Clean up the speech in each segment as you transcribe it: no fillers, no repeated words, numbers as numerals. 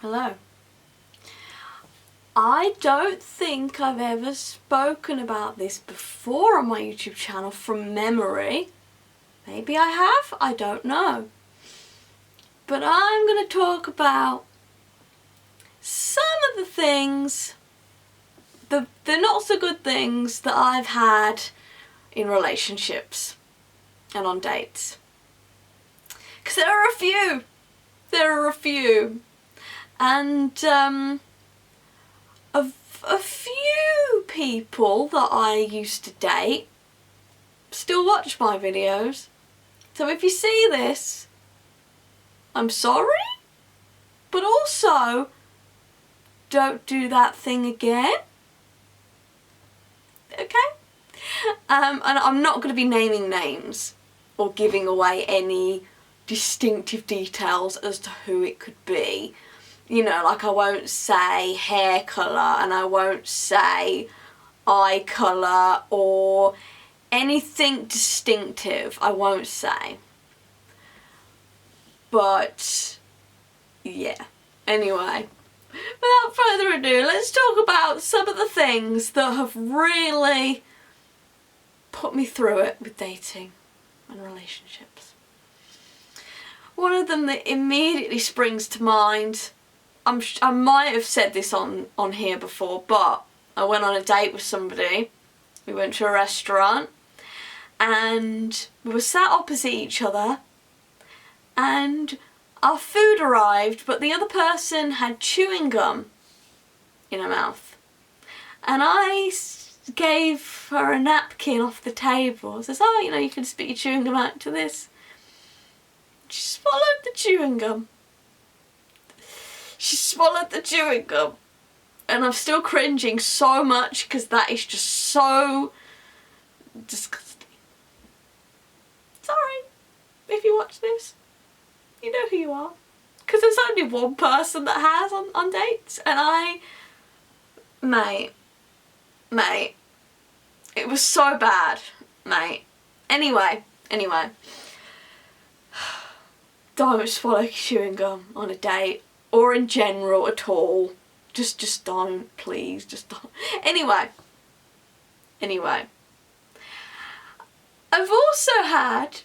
Hello. I don't think I've ever spoken about this before on my YouTube channel from memory. Maybe I have, I don't know. But I'm going to talk about some of the things, the not so good things that I've had in relationships and on dates. Because there are a few. And a few people that I used to date still watch my videos. So if you see this, I'm sorry, but also don't do that thing again. Okay? And I'm not going to be naming names or giving away any distinctive details as to who it could be. You know, like I won't say hair colour and I won't say eye colour or anything distinctive, I won't say. But, yeah. Anyway, without further ado, let's talk about some of the things that have really put me through it with dating and relationships. One of them that immediately springs to mind, I might have said this on here before, but I went on a date with somebody. We went to a restaurant and we were sat opposite each other and our food arrived, but the other person had chewing gum in her mouth. And I gave her a napkin off the table. I says, oh, you know, you can spit your chewing gum out to this. She swallowed the chewing gum. And I'm still cringing so much because that is just so disgusting. Sorry if you watch this. You know who you are. Because there's only one person that has on dates. And mate, it was so bad, mate. Anyway. Don't swallow chewing gum on a date or in general at all. Just don't, please, just don't. Anyway. I've also had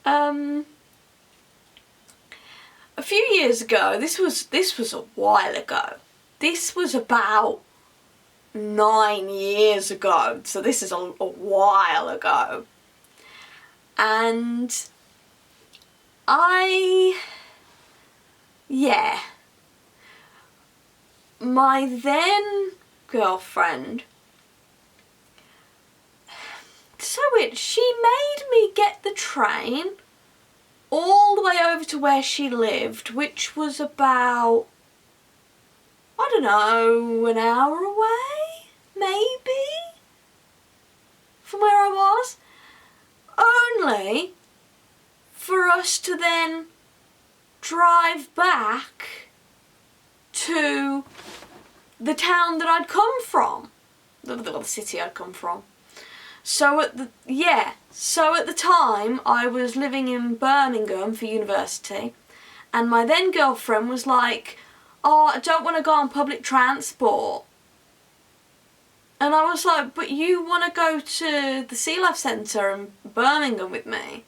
a few years ago, this was a while ago. This was about 9 years ago, so this is a while ago. And my then girlfriend, she made me get the train all the way over to where she lived, which was about, I don't know, an hour away, maybe, from where I was, only for us to then drive back to the town that I'd come from, the city I'd come from. So at the time I was living in Birmingham for university, and my then girlfriend was like, oh, I don't want to go on public transport. And I was like, but you want to go to the Sea Life Centre in Birmingham with me?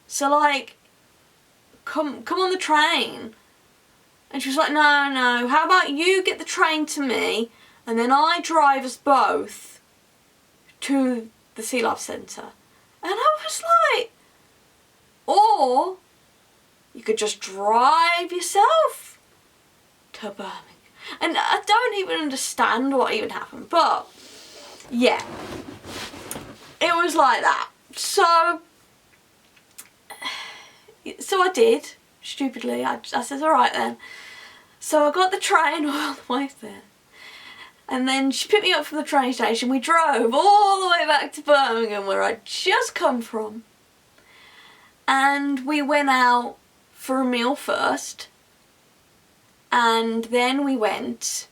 So like, come on the train. And she was like, no, how about you get the train to me and then I drive us both to the Sea Life Centre. And I was like, or you could just drive yourself to Birmingham. And I don't even understand what even happened, but yeah, it was like that. So I did, stupidly. I said, alright then. So I got the train all the way there. And then she picked me up from the train station. We drove all the way back to Birmingham, where I'd just come from. And we went out for a meal first. And then we went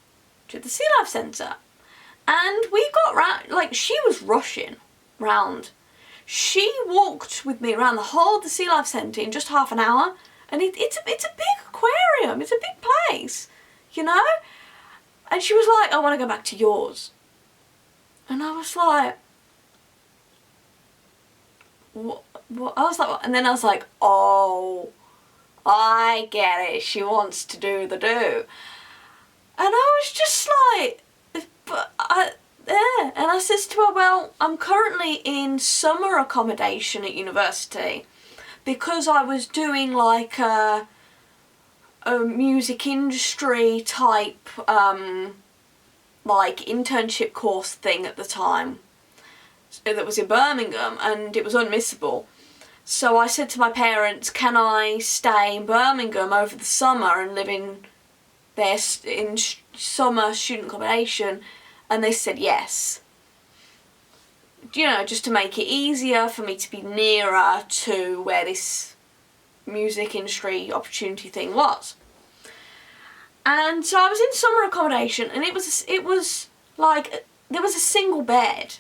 to the Sea Life Centre. And we got round, like, she was rushing round. She walked with me around the whole of the Sea Life Centre in just half an hour. And it's a big aquarium. It's a big you know? And she was like, I want to go back to yours. And I was like, what? I was like, what? And then I was like, oh, I get it. She wants to do the do. And I was just like, and I says to her, well, I'm currently in summer accommodation at university because I was doing like a music industry type like internship course thing at the time that was in Birmingham, and it was unmissable. So I said to my parents, can I stay in Birmingham over the summer and live in their summer student accommodation? And they said yes. You know, just to make it easier for me to be nearer to where this music industry opportunity thing was. And so I was in summer accommodation, and it was like there was a single bed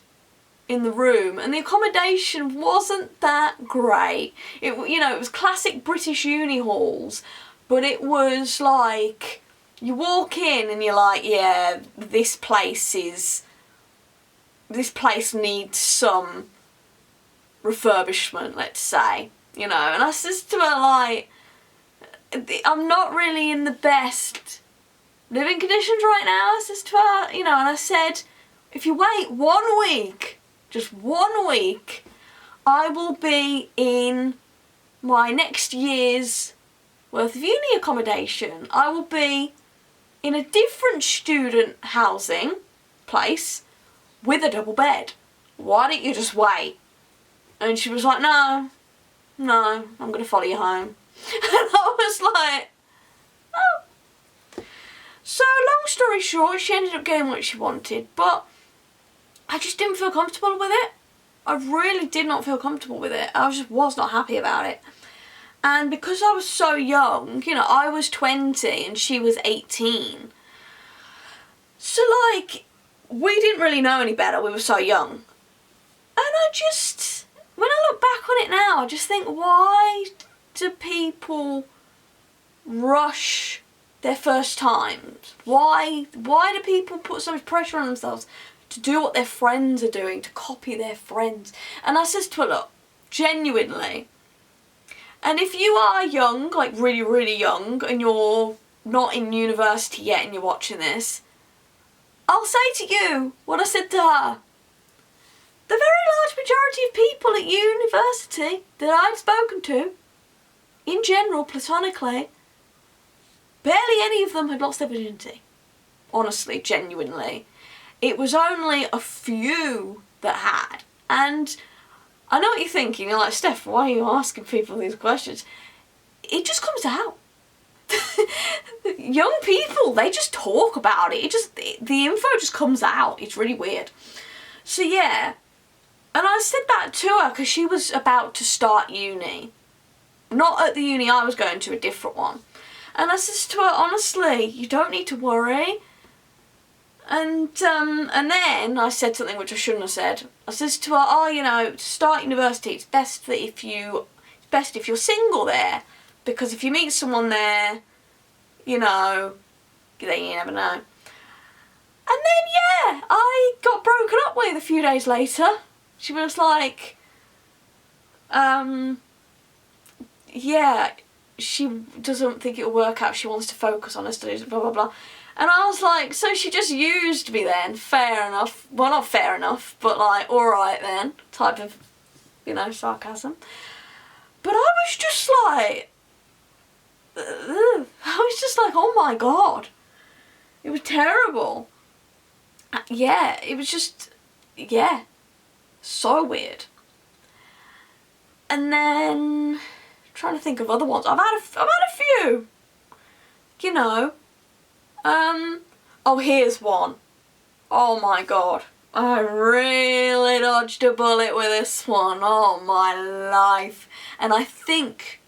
in the room, and the accommodation wasn't that great. It was classic British uni halls, but it was like you walk in and you're like, yeah, this place needs some refurbishment, let's say, you know. And I says to her, like, I'm not really in the best living conditions right now, I says to her, you know. And I said, if you wait 1 week, just 1 week, I will be in my next year's worth of uni accommodation. I will be in a different student housing place with a double bed. Why don't you just wait? And she was like, no, I'm going to follow you home. And I was like, oh. So long story short, she ended up getting what she wanted, but I just didn't feel comfortable with it. I really did not feel comfortable with it. I just was not happy about it. And because I was so young, you know, I was 20 and she was 18. So, like, we didn't really know any better. We were so young. And I just, when I look back on it now, I just think, why do people rush their first times? Why do people put so much pressure on themselves to do what their friends are doing, to copy their friends? And I says to her, look, genuinely, and if you are young, like really, really young, and you're not in university yet and you're watching this, I'll say to you what I said to her. The very large majority of people at university that I'd spoken to, in general, platonically, barely any of them had lost their virginity. Honestly, genuinely. It was only a few that had. And I know what you're thinking. You're like, Steff, why are you asking people these questions? It just comes out. Young people, they just talk about it. The info just comes out. It's really weird. So yeah. And I said that to her because she was about to start uni. Not at the uni I was going to, a different one. And I said to her, honestly, you don't need to worry. And then I said something which I shouldn't have said. I said to her, oh, you know, to start university, it's best if you're single there, because if you meet someone there, you know, then you never know. And then yeah, I got broken up with a few days later. She was like, yeah, she doesn't think it'll work out. She wants to focus on her studies, blah, blah, blah. And I was like, so she just used me then, fair enough. Well, not fair enough, but like, alright then, type of, you know, sarcasm. But I was just like, oh my god. It was terrible. Yeah, it was just, yeah, so weird. And then, trying to think of other ones. I've had a few, you know. Oh, here's one. Oh my god. I really dodged a bullet with this one. Oh my life. And I think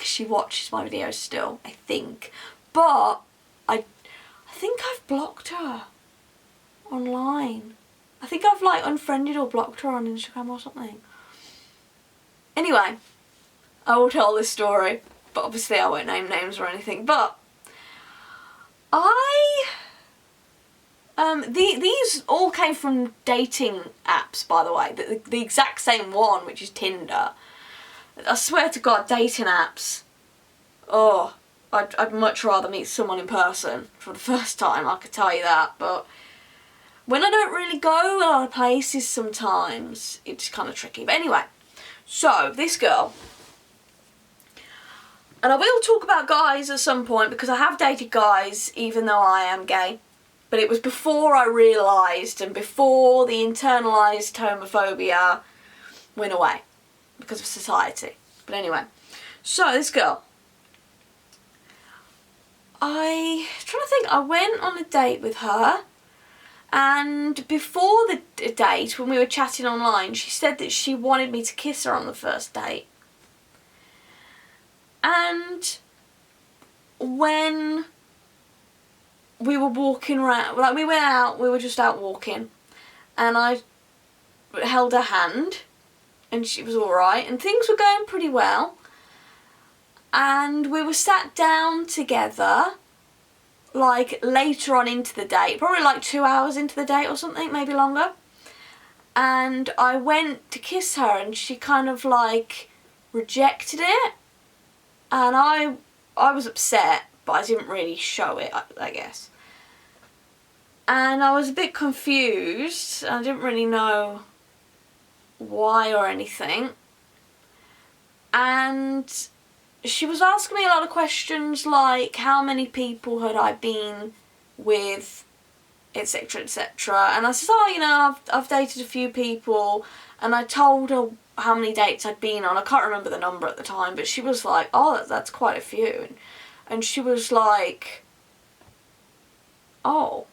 she watches my videos still. I think. But I think I've blocked her online. I think I've like unfriended or blocked her on Instagram or something. Anyway, I will tell this story, but obviously I won't name names or anything. But These all came from dating apps, by the way. The exact same one, which is Tinder. I swear to God, dating apps. Oh, I'd much rather meet someone in person for the first time, I could tell you that. But when I don't really go a lot of places sometimes, it's kind of tricky. But anyway, so this girl, and I will talk about guys at some point because I have dated guys even though I am gay. But it was before I realised and before the internalised homophobia went away because of society. But anyway, so this girl, I'm trying to think, I went on a date with her, and before the date, when we were chatting online, she said that she wanted me to kiss her on the first date. And when we were walking around, like we were just out walking, and I held her hand, and she was alright, and things were going pretty well. And we were sat down together, like later on into the date, probably like 2 hours into the date or something, maybe longer. And I went to kiss her and she kind of like rejected it. And I was upset, but I didn't really show it, I guess. And I was a bit confused. I didn't really know why or anything. And she was asking me a lot of questions like how many people had I been with, etc, etc. And I said, oh, you know, I've dated a few people. And I told her how many dates I'd been on. I can't remember the number at the time, but she was like, oh, that's quite a few. And she was like, oh.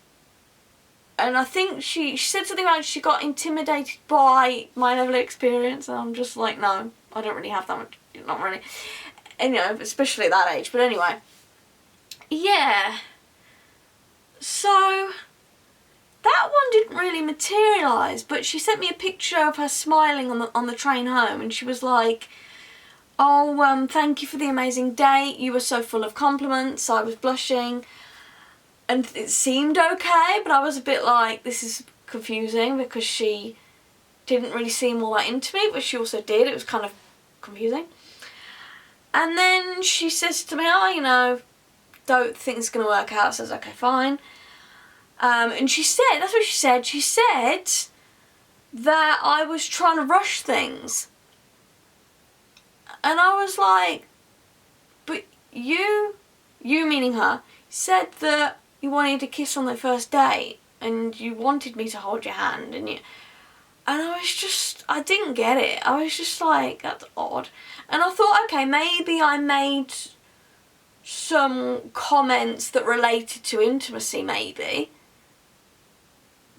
And I think she said something like she got intimidated by my level of experience. And I'm just like, no, I don't really have that much, not really. And, you know, especially at that age. But anyway, yeah. So that one didn't really materialise, but she sent me a picture of her smiling on the train home, and she was like, oh, thank you for the amazing date. You were so full of compliments. I was blushing. And it seemed okay, but I was a bit like, this is confusing because she didn't really seem all that into me, but she also did. It was kind of confusing. And then she says to me, oh, you know, don't think it's going to work out. I says, okay, fine. And she said, that's what she said. She said that I was trying to rush things. And I was like, but you meaning her, said that you wanted to kiss on the first date and you wanted me to hold your hand and I didn't get it. I was just like, that's odd. And I thought, okay, maybe I made some comments that related to intimacy, maybe.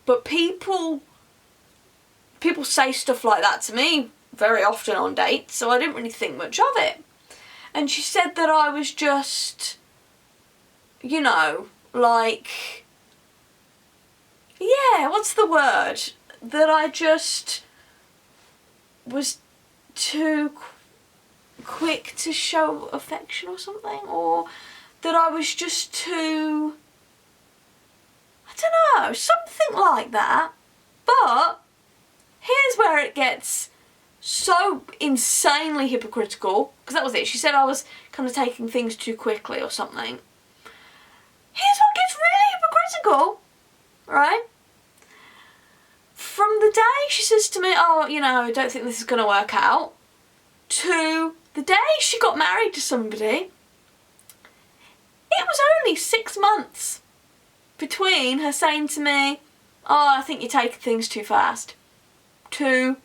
But people say stuff like that to me very often on dates, so I didn't really think much of it. And she said that I was just, you know, like, yeah, what's the word? That I just was too quick to show affection or something, or that I was just too, I don't know, something like that. But here's where it gets so insanely hypocritical, because that was it. She said I was kind of taking things too quickly or something. Here's what gets really hypocritical, right? From the day she says to me, oh, you know, I don't think this is going to work out, to the day she got married to somebody, it was only 6 months between her saying to me, oh, I think you're taking things too fast, to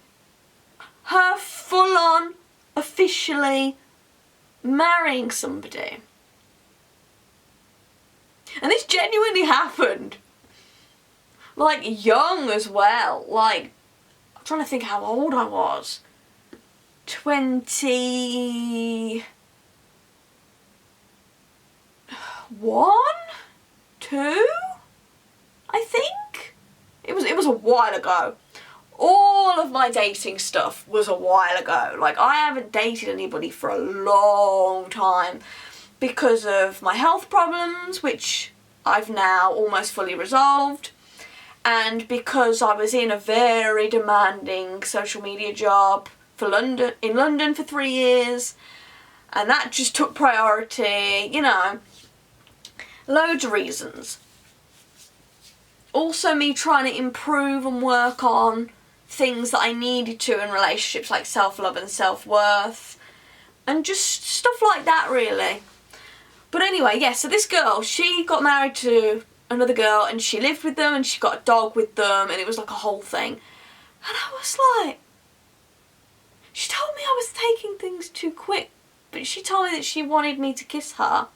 her full-on, officially marrying somebody. And this genuinely happened. Like, young as well. Like, I'm trying to think how old I was. 21? 2? I think? It was a while ago. All of my dating stuff was a while ago. Like, I haven't dated anybody for a long time because of my health problems, which I've now almost fully resolved. And because I was in a very demanding social media job in London for 3 years, and that just took priority, you know, loads of reasons. Also me trying to improve and work on things that I needed to in relationships, like self-love and self-worth, and just stuff like that, really. But anyway, yeah, so this girl, she got married to another girl, and she lived with them, and she got a dog with them, and it was like a whole thing. And I was like, she told me I was taking things too quick, but she told me that she wanted me to kiss her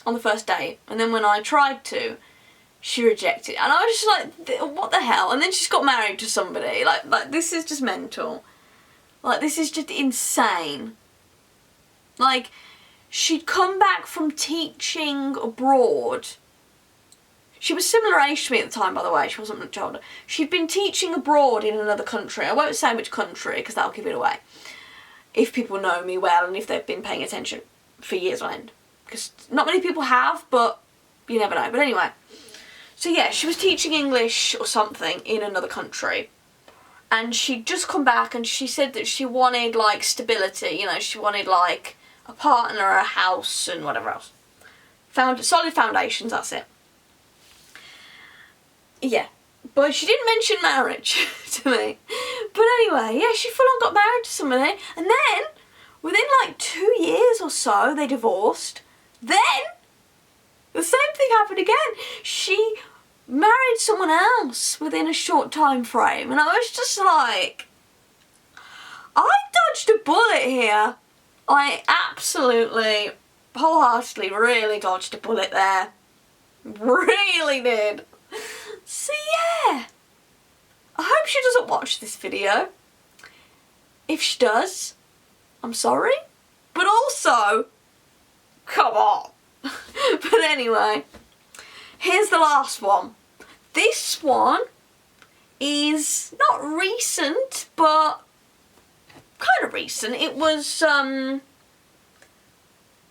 on the first date, and then when I tried to, she rejected. And I was just like, what the hell? And then she's got married to somebody. Like this is just mental. Like, this is just insane. Like, she'd come back from teaching abroad. She was similar age to me at the time, by the way. She wasn't much older. She'd been teaching abroad in another country. I won't say which country, because that'll give it away. If people know me well and if they've been paying attention for years on end. Because not many people have, but you never know. But anyway. So yeah, she was teaching English or something in another country. And she'd just come back and she said that she wanted, like, stability. You know, she wanted, like, a partner, a house and whatever else. Solid foundations, that's it. Yeah, but she didn't mention marriage to me. But anyway, yeah, she full on got married to somebody, and then within like 2 years or so they divorced. Then the same thing happened again. She married someone else within a short time frame, and I was just like, I dodged a bullet here. I absolutely, wholeheartedly, really dodged a bullet there. Really did. So yeah, I hope she doesn't watch this video. If she does, I'm sorry. But also, come on. But anyway, here's the last one. This one is not recent, but kind of recent. It was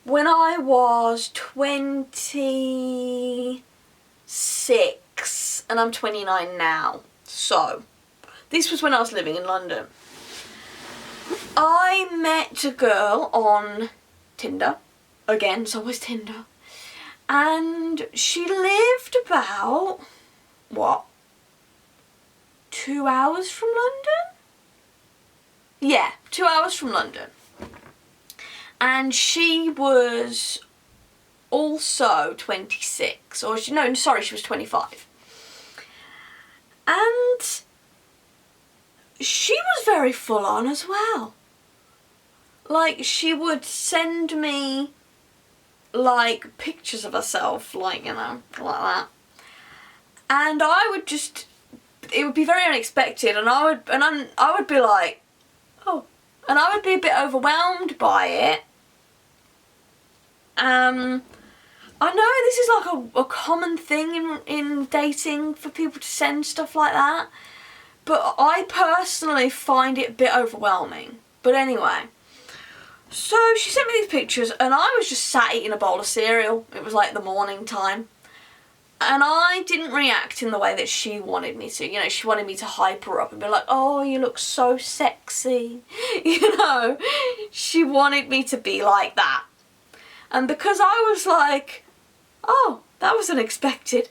when I was 26 and I'm 29 now. So this was when I was living in London. I met a girl on Tinder. Again, it's always Tinder. And she lived about, what, 2 hours from London? Yeah, 2 hours from London. And she was also 26, or she was 25. And she was very full on as well. Like, she would send me, like, pictures of herself, like, you know, like that. And I would just, it would be very unexpected, and I would be like, oh, and I would be a bit overwhelmed by it. I know this is like a common thing in dating for people to send stuff like that, but I personally find it a bit overwhelming. But anyway, so she sent me these pictures and I was just sat eating a bowl of cereal. It was like the morning time. And I didn't react in the way that she wanted me to. You know, she wanted me to hype her up and be like, oh, you look so sexy. You know, she wanted me to be like that. And because I was like, oh, that was unexpected,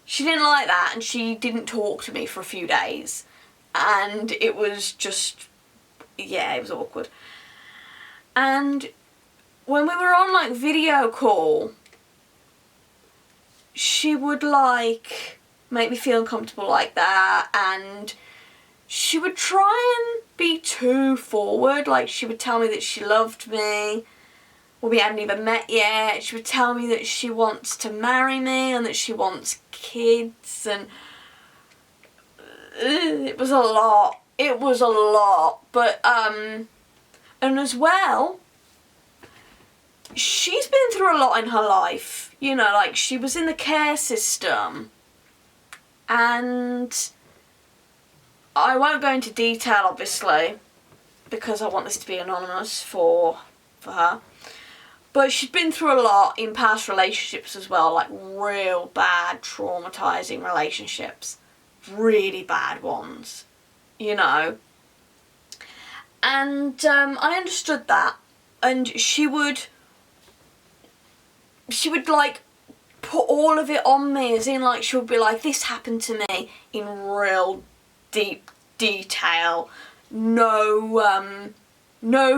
she didn't like that, and she didn't talk to me for a few days. And it was just, yeah, it was awkward. And when we were on, like, video call, she would, like, make me feel uncomfortable like that, and she would try and be too forward. Like, she would tell me that she loved me. Well, we hadn't even met yet. She would tell me that she wants to marry me and that she wants kids, and it was a lot. It was a lot. But, and as well, she's been through a lot in her life. You know, like, she was in the care system, and I won't go into detail, obviously, because I want this to be anonymous for her. But she'd been through a lot in past relationships as well, like real bad, traumatising relationships. Really bad ones, you know. And I understood that. And she would like put all of it on me, as in like she would be like, this happened to me in real deep detail. No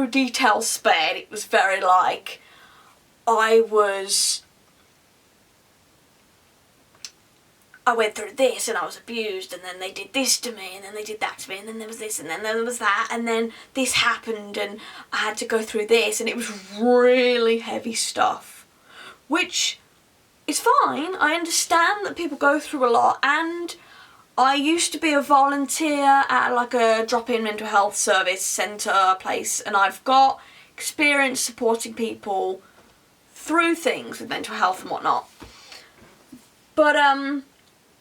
detail spared. It was very like, I went through this and I was abused, and then they did this to me, and then they did that to me, and then there was this, and then there was that, and then this happened, and I had to go through this, and it was really heavy stuff, which is fine. I understand that people go through a lot, and I used to be a volunteer at like a drop-in mental health service centre place, and I've got experience supporting people through things with mental health and whatnot. But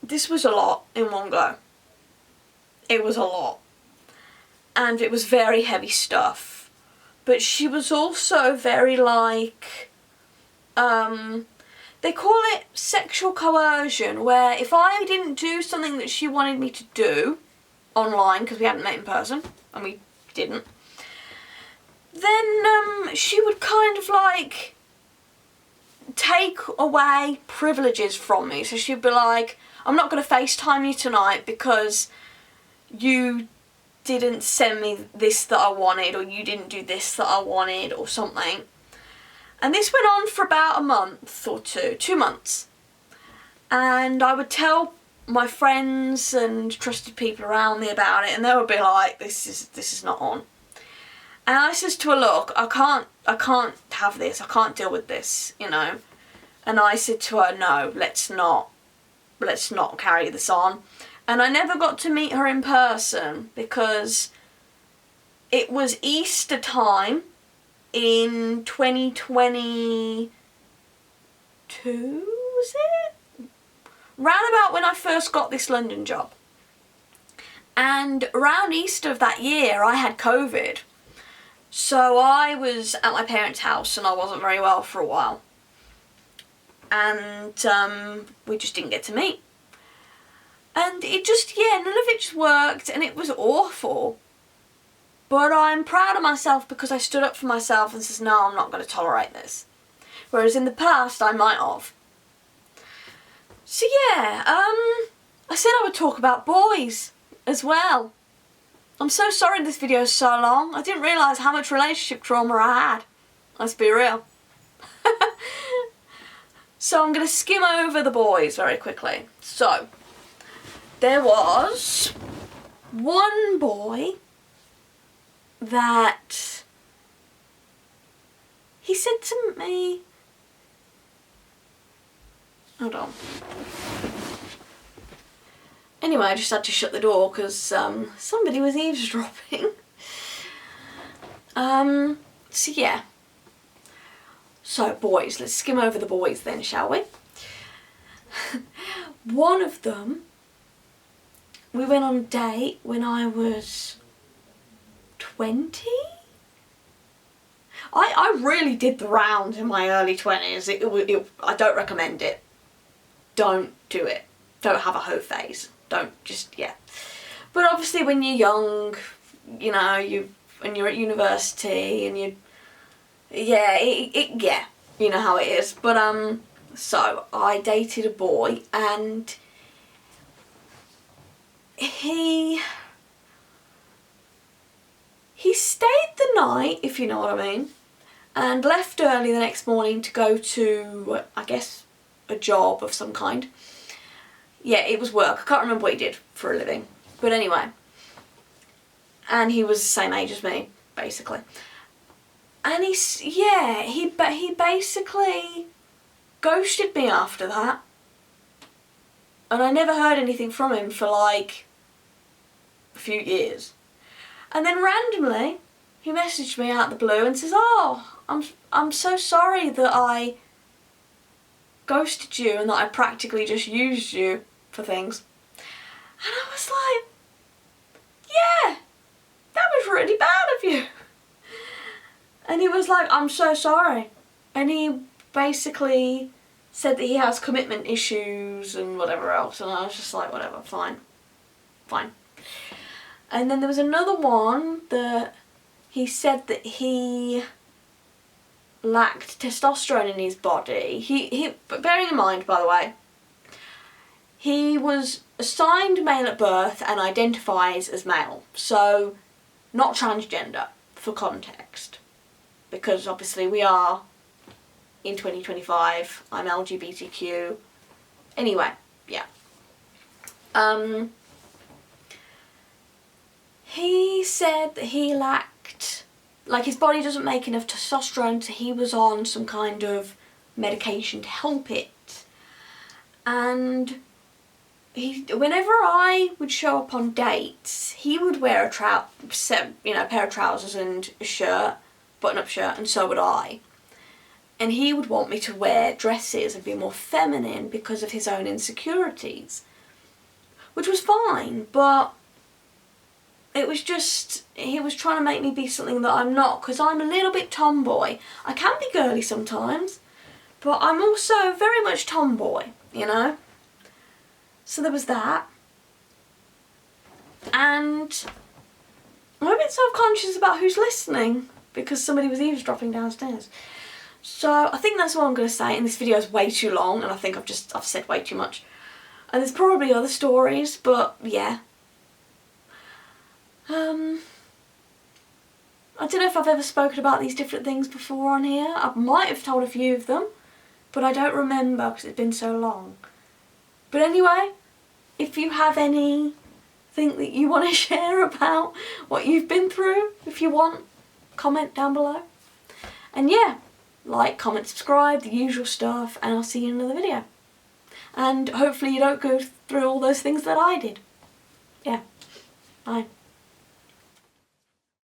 this was a lot in one go. It was a lot. And it was very heavy stuff. But she was also very like, they call it sexual coercion, where if I didn't do something that she wanted me to do online, because we hadn't met in person, and we didn't, then she would kind of like take away privileges from me. So she'd be like, I'm not going to FaceTime you tonight because you didn't send me this that I wanted, or you didn't do this that I wanted, or something. And this went on for about a month or 2 months. And I would tell my friends and trusted people around me about it, and they would be like, this is not on. And I says to her, look, I can't have this, I can't deal with this, you know. And I said to her, no, let's not carry this on. And I never got to meet her in person because it was Easter time in 2022, was it? Round about when I first got this London job. And around Easter of that year, I had COVID. So I was at my parents' house and I wasn't very well for a while. And we just didn't get to meet. And it just, none of it just worked, and it was awful. But I'm proud of myself because I stood up for myself and says, no, I'm not going to tolerate this. Whereas in the past, I might have. So yeah, I said I would talk about boys as well. I'm so sorry this video is so long. I didn't realise how much relationship trauma I had. Let's be real. So I'm going to skim over the boys very quickly. So, there was one boy that he said to me, hold on. Anyway, I just had to shut the door because somebody was eavesdropping. So yeah. So boys, let's skim over the boys then, shall we? One of them, we went on a date when I was 20? I really did the rounds in my early 20s. I don't recommend it. Don't do it. Don't have a hoe phase. Don't just, yeah. But obviously when you're young, you know, and you're at university and you, yeah, yeah, you know how it is. But so I dated a boy and he stayed the night, if you know what I mean, and left early the next morning to go to, I guess, a job of some kind. Yeah, it was work. I can't remember what he did for a living. But anyway. And he was the same age as me, basically. And he basically ghosted me after that. And I never heard anything from him for like a few years. And then randomly, he messaged me out of the blue and says, oh, I'm so sorry that I ghosted you and that I practically just used you for things. And I was like, yeah, that was really bad of you. And he was like, I'm so sorry. And he basically said that he has commitment issues and whatever else, and I was just like, whatever, fine. And then there was another one that he said that he lacked testosterone in his body. He bearing in mind, by the way, he was assigned male at birth and identifies as male, so not transgender, for context, because obviously we are in 2025, I'm LGBTQ. Anyway, yeah. He said that he lacked, like his body doesn't make enough testosterone, so he was on some kind of medication to help it. And whenever I would show up on dates, he would wear a pair of trousers and a shirt, button-up shirt, and so would I. And he would want me to wear dresses and be more feminine because of his own insecurities. Which was fine, but it was just, he was trying to make me be something that I'm not, because I'm a little bit tomboy. I can be girly sometimes, but I'm also very much tomboy, you know? So there was that. And I'm a bit self-conscious about who's listening, because somebody was eavesdropping downstairs. So I think that's all I'm going to say, and this video is way too long, and I think I've said way too much. And there's probably other stories, but yeah. I don't know if I've ever spoken about these different things before on here. I might have told a few of them, but I don't remember because it's been so long. But anyway, if you have anything that you want to share about what you've been through, if you want, comment down below. And yeah, like, comment, subscribe, the usual stuff, and I'll see you in another video. And hopefully you don't go through all those things that I did. Yeah, bye.